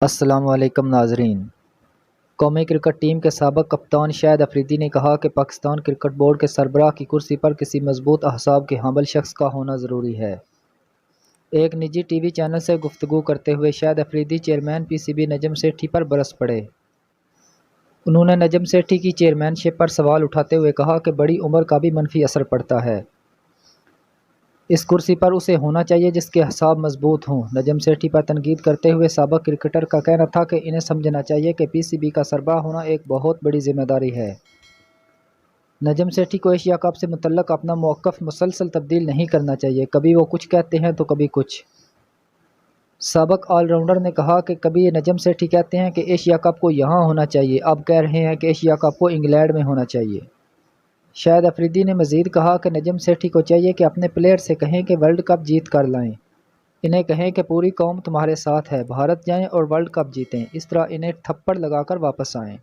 السلام علیکم ناظرین۔ قومی کرکٹ ٹیم کے سابق کپتان شاہد افریدی نے کہا کہ پاکستان کرکٹ بورڈ کے سربراہ کی کرسی پر کسی مضبوط اعصاب کے حامل شخص کا ہونا ضروری ہے۔ ایک نجی ٹی وی چینل سے گفتگو کرتے ہوئے Shahid Afridi chairman P C B Najam Sethi پر برس پڑے۔ انہوں نے نجم سیٹھی کی چیئرمین شپ پر سوال اٹھاتے ہوئے کہا کہ بڑی عمر کا بھی منفی اثر پڑتا ہے۔ اس کرسی پر اسے ہونا چاہیے جس کے اعصاب مضبوط ہوں۔ نجم سیٹھی پر تنقید کرتے ہوئے سابق کرکٹر کا کہنا تھا کہ انہیں سمجھنا چاہیے کہ پی سی بی کا سربراہ ہونا ایک بہت بڑی ذمہ داری ہے۔ نجم سیٹھی کو ایشیا کپ سے متعلق اپنا موقف مسلسل تبدیل نہیں کرنا چاہیے، کبھی وہ کچھ کہتے ہیں تو کبھی کچھ۔ سابق آل راؤنڈر نے کہا کہ کبھی نجم سیٹھی کہتے ہیں کہ ایشیا کپ کو یہاں ہونا چاہیے، اب کہہ رہے ہیں کہ ایشیا کپ کو انگلینڈ میں ہونا چاہیے۔ شاہد افریدی نے مزید کہا کہ نجم سیٹھی کو چاہیے کہ اپنے پلیئر سے کہیں کہ ورلڈ کپ جیت کر لائیں۔ انہیں کہیں کہ پوری قوم تمہارے ساتھ ہے، بھارت جائیں اور ورلڈ کپ جیتیں، اس طرح انہیں تھپڑ لگا کر واپس آئیں۔